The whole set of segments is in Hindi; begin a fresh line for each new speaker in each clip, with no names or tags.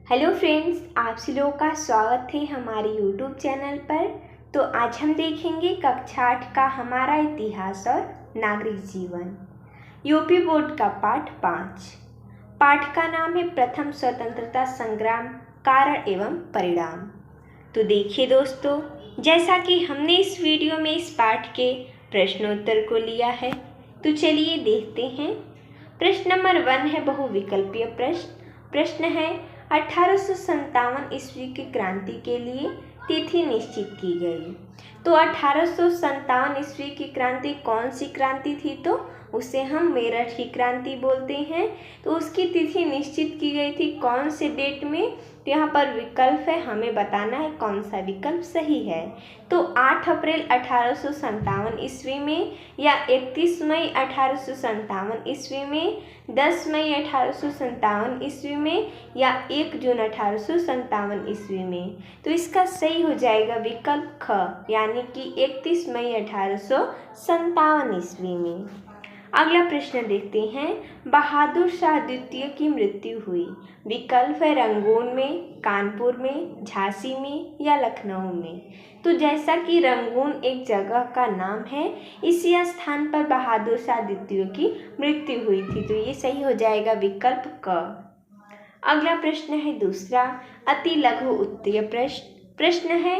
हेलो फ्रेंड्स, आप सभी लोगों का स्वागत है हमारे यूट्यूब चैनल पर। तो आज हम देखेंगे कक्षा 8 का हमारा इतिहास और नागरिक जीवन, यूपी बोर्ड का पाठ 5। पाठ का नाम है प्रथम स्वतंत्रता संग्राम, कारण एवं परिणाम। तो देखिए दोस्तों, जैसा कि हमने इस वीडियो में इस पाठ के प्रश्नोत्तर को लिया है, तो चलिए देखते हैं। प्रश्न नंबर 1 है बहुविकल्पीय प्रश्न। प्रश्न है 1857 ईस्वी की क्रांति के लिए तिथि निश्चित की गई। तो 1857 ईस्वी की क्रांति कौन सी क्रांति थी? तो उसे हम मेरठ की क्रांति बोलते हैं। तो उसकी तिथि निश्चित की गई थी कौन से डेट में? तो यहाँ पर विकल्प है, हमें बताना है कौन सा विकल्प सही है। तो 8 अप्रैल 1857 ईस्वी में, या 31 मई 1857 ईस्वी में, 10 मई 1857 ईस्वी में, या 1 जून 1857 ईस्वी में। तो इसका सही हो जाएगा विकल्प ख, यानी कि 31 मई 1857 ईस्वी में। अगला प्रश्न देखते हैं। बहादुर शाह द्वितीय की मृत्यु हुई। विकल्प है रंगून में, कानपुर में, झांसी में, या लखनऊ में। तो जैसा कि रंगून एक जगह का नाम है, इसी स्थान पर बहादुर शाह द्वितीय की मृत्यु हुई थी। तो ये सही हो जाएगा विकल्प क। अगला प्रश्न है दूसरा, अति लघु उत्तरीय प्रश्न। प्रश्न है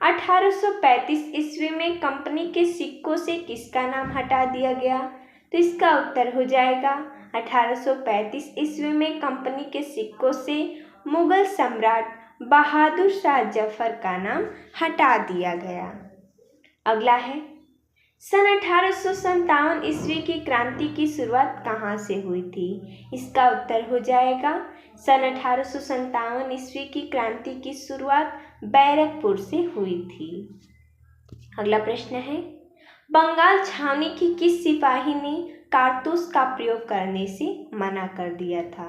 1835 ईस्वी में कंपनी के सिक्कों से किसका नाम हटा दिया गया? तो इसका उत्तर हो जाएगा 1835 ईस्वी में कंपनी के सिक्कों से मुगल सम्राट बहादुर शाह जफर का नाम हटा दिया गया। अगला है सन 1857 ईस्वी की क्रांति की शुरुआत कहाँ से हुई थी? इसका उत्तर हो जाएगा सन 1857 ईस्वी की क्रांति की शुरुआत बैरकपुर से हुई थी। अगला प्रश्न है बंगाल छावनी की किस सिपाही ने कारतूस का प्रयोग करने से मना कर दिया था?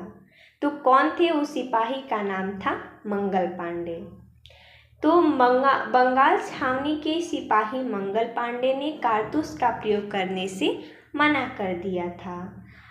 तो कौन थे? उस सिपाही का नाम था मंगल पांडे। तो बंगाल छावनी के सिपाही मंगल पांडे ने कारतूस का प्रयोग करने से मना कर दिया था।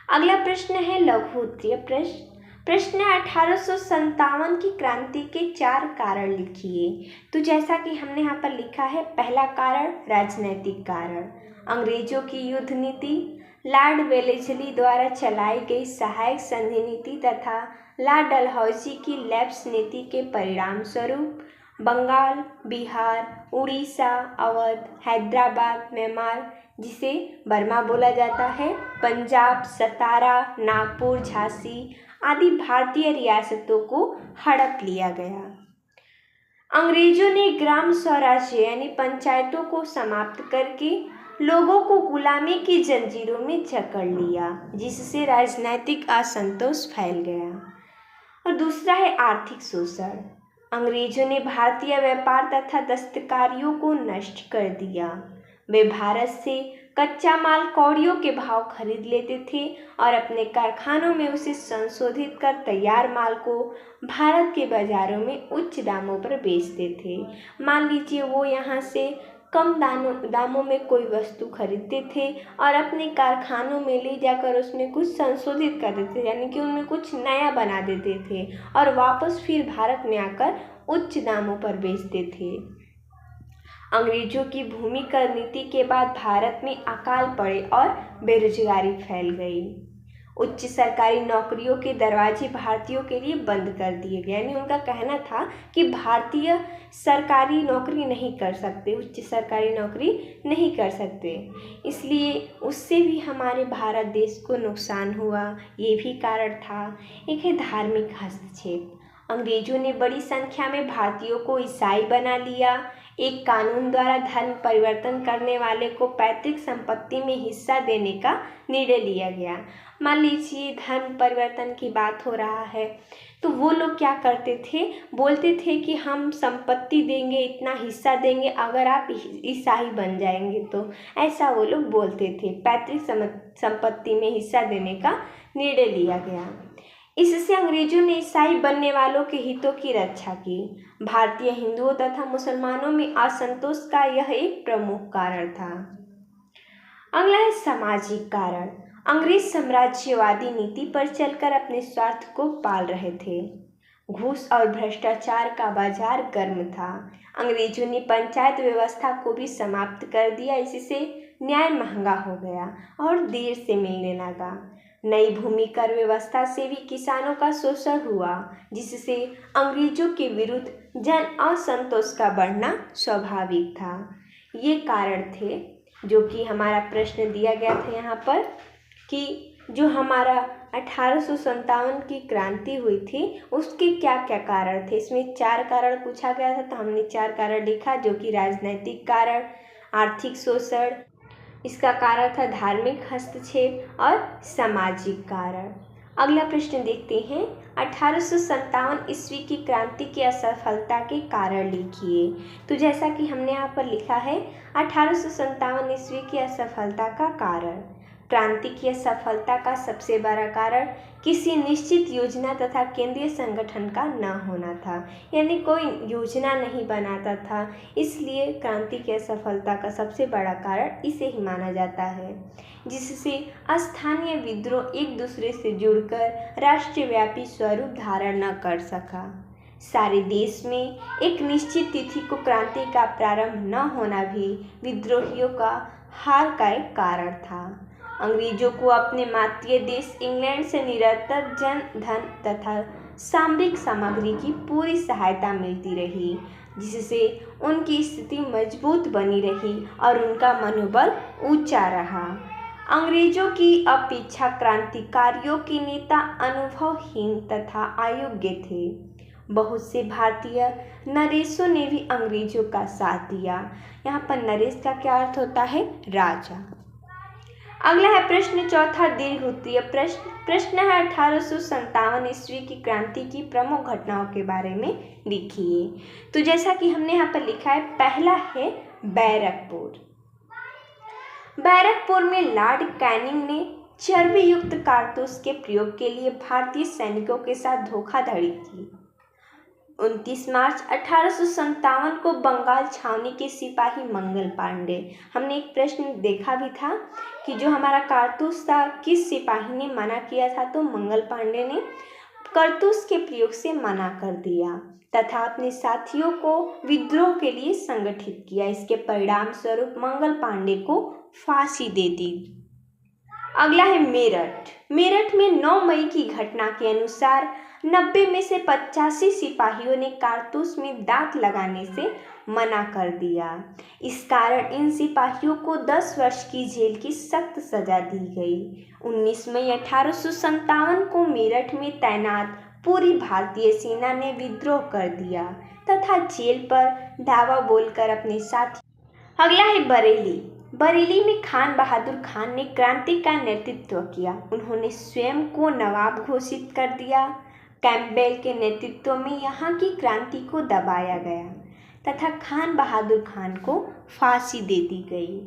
अगला प्रश्न है लघु उत्तरीय प्रश्न। प्रश्न 1857 की क्रांति के 4 कारण लिखिए। तो जैसा कि हमने यहाँ पर लिखा है, पहला कारण राजनैतिक कारण, अंग्रेजों की युद्ध नीति, लॉर्ड वेलेस्ली द्वारा चलाई गई सहायक संधि नीति तथा लॉर्ड डलहौजी की लैप्स नीति के परिणाम स्वरूप बंगाल, बिहार, उड़ीसा, अवध, हैदराबाद, म्यांमार जिसे बर्मा बोला जाता है, पंजाब, सतारा, नागपुर, झांसी आदि भारतीय रियासतों को हड़प लिया गया। अंग्रेजों ने ग्राम स्वराज्य यानी पंचायतों को समाप्त करके लोगों को गुलामी की जंजीरों में जकड़ लिया, जिससे राजनीतिक असंतोष फैल गया। और दूसरा है आर्थिक शोषण। अंग्रेजों ने भारतीय व्यापार तथा दस्तकारियों को नष्ट कर दिया। वे भारत से कच्चा माल कौड़ियों के भाव खरीद लेते थे और अपने कारखानों में उसे संशोधित कर तैयार माल को भारत के बाजारों में उच्च दामों पर बेचते थे। मान लीजिए वो यहाँ से कम दामों में कोई वस्तु खरीदते थे और अपने कारखानों में ले जाकर उसमें कुछ संशोधित कर देते थे, यानी कि उनमें कुछ नया बना देते थे और वापस फिर भारत में आकर उच्च दामों पर बेचते थे। अंग्रेजों की भूमिकर नीति के बाद भारत में अकाल पड़े और बेरोजगारी फैल गई। उच्च सरकारी नौकरियों के दरवाजे भारतीयों के लिए बंद कर दिए गए, यानी उनका कहना था कि भारतीय सरकारी नौकरी नहीं कर सकते, उच्च सरकारी नौकरी नहीं कर सकते, इसलिए उससे भी हमारे भारत देश को नुकसान हुआ, ये भी कारण था। एक है धार्मिक हस्तक्षेप। अंग्रेजों ने बड़ी संख्या में भारतीयों को ईसाई बना लिया। एक कानून द्वारा धर्म परिवर्तन करने वाले को पैतृक संपत्ति में हिस्सा देने का निर्णय लिया गया। मान लीजिए धर्म परिवर्तन की बात हो रहा है, तो वो लोग क्या करते थे, बोलते थे कि हम संपत्ति देंगे, इतना हिस्सा देंगे अगर आप ईसाई बन जाएंगे। तो ऐसा वो लोग बोलते थे। पैतृक संपत्ति में हिस्सा देने का निर्णय लिया गया। इससे अंग्रेजों ने ईसाई बनने वालों के हितों की रक्षा की। भारतीय हिंदुओं तथा मुसलमानों में असंतोष का यह एक प्रमुख कारण था। अगला है सामाजिक कारण। अंग्रेज साम्राज्यवादी नीति पर चलकर अपने स्वार्थ को पाल रहे थे। घूस और भ्रष्टाचार का बाजार गर्म था। अंग्रेजों ने पंचायत व्यवस्था को भी समाप्त कर दिया। इससे न्याय महंगा हो गया और देर से मिलने लगा। नई भूमि कर व्यवस्था से भी किसानों का शोषण हुआ, जिससे अंग्रेजों के विरुद्ध जन असंतोष का बढ़ना स्वाभाविक था। ये कारण थे जो कि हमारा प्रश्न दिया गया था यहाँ पर कि जो हमारा 1857 की क्रांति हुई थी उसके क्या क्या कारण थे। इसमें 4 कारण पूछा गया था, तो हमने 4 कारण लिखा, जो कि राजनैतिक कारण, आर्थिक शोषण, इसका कारण था धार्मिक हस्तक्षेप और सामाजिक कारण। अगला प्रश्न देखते हैं। 1857 ईस्वी की क्रांति की असफलता के कारण लिखिए। तो जैसा कि हमने यहाँ पर लिखा है 1857 ईस्वी की असफलता का कारण। क्रांति की असफलता का सबसे बड़ा कारण किसी निश्चित योजना तथा केंद्रीय संगठन का न होना था, यानी कोई योजना नहीं बनाता था, इसलिए क्रांति की असफलता का सबसे बड़ा कारण इसे ही माना जाता है, जिससे स्थानीय विद्रोह एक दूसरे से जुड़कर राष्ट्रव्यापी स्वरूप धारण न कर सका। सारे देश में एक निश्चित तिथि को क्रांति का प्रारंभ न होना भी विद्रोहियों का हार का एक कारण था। अंग्रेजों को अपने मातृ देश इंग्लैंड से निरंतर जन धन तथा सामरिक सामग्री की पूरी सहायता मिलती रही, जिससे उनकी स्थिति मजबूत बनी रही और उनका मनोबल ऊंचा रहा। अंग्रेजों की अपेक्षा क्रांतिकारियों के नेता अनुभवहीन तथा अयोग्य थे। बहुत से भारतीय नरेशों ने भी अंग्रेजों का साथ दिया। यहाँ पर नरेश का क्या अर्थ होता है? राजा। अगला है प्रश्न चौथा, दीर्घ उत्तरीय प्रश्न है 1857 ईस्वी की क्रांति की प्रमुख घटनाओं के बारे में लिखिए। तो जैसा कि हमने यहाँ पर लिखा है, पहला है बैरकपुर। बैरकपुर में लॉर्ड कैनिंग ने चर्बी युक्त कारतूस के प्रयोग के लिए भारतीय सैनिकों के साथ धोखाधड़ी की। 29 मार्च 1857 को बंगाल छावनी के सिपाही मंगल पांडे, हमने एक प्रश्न देखा भी था कि जो हमारा कारतूस था किस सिपाही ने मना किया था, तो मंगल पांडे ने कारतूस के प्रयोग से मना कर दिया तथा अपने साथियों को विद्रोह के लिए संगठित किया। इसके परिणाम स्वरूप मंगल पांडे को फांसी दे दी। अगला है मेरठ। मेरठ में 9 मई की घटना के अनुसार 90 में से 85 सिपाहियों ने कारतूस में दांत लगाने से मना कर दिया। इस कारण इन सिपाहियों को 10 वर्ष की जेल की सख्त सजा दी गई। 19 मई 1857 को मेरठ में तैनात पूरी भारतीय सेना ने विद्रोह कर दिया तथा जेल पर धावा बोलकर अपने साथी। अगला है बरेली। बरेली में खान बहादुर खान ने क्रांति का नेतृत्व किया। उन्होंने स्वयं को नवाब घोषित कर दिया। कैंपबेल के नेतृत्व में यहाँ की क्रांति को दबाया गया तथा खान बहादुर खान को फांसी दे दी गई।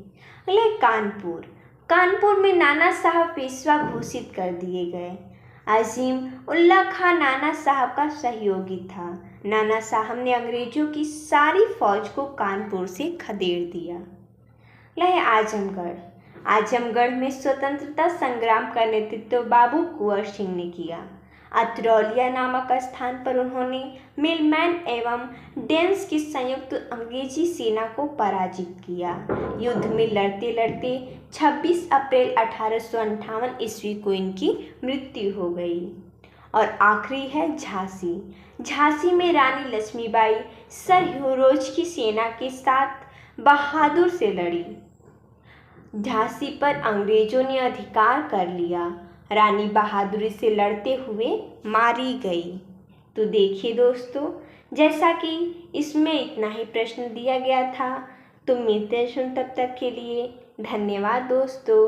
अगला कानपुर। कानपुर में नाना साहब पेशवा घोषित कर दिए गए। अजीम उल्ला खां नाना साहब का सहयोगी था। नाना साहब ने अंग्रेजों की सारी फौज को कानपुर से खदेड़ दिया। अगला आजमगढ़। आजमगढ़ में स्वतंत्रता संग्राम का नेतृत्व बाबू कुंवर सिंह ने किया। अतरौलिया नामक स्थान पर उन्होंने मिलमैन एवं डेंस की संयुक्त अंग्रेजी सेना को पराजित किया। युद्ध में लड़ते लड़ते 26 अप्रैल 1858 ईस्वी को इनकी मृत्यु हो गई। और आखिरी है झांसी। झांसी में रानी लक्ष्मीबाई सर ह्यूरोज की सेना के साथ बहादुर से लड़ी। झांसी पर अंग्रेजों ने अधिकार कर लिया। रानी बहादुरी से लड़ते हुए मारी गई। तो देखिए दोस्तों, जैसा कि इसमें इतना ही प्रश्न दिया गया था। तो मिलते हैं तब तक के लिए धन्यवाद दोस्तों।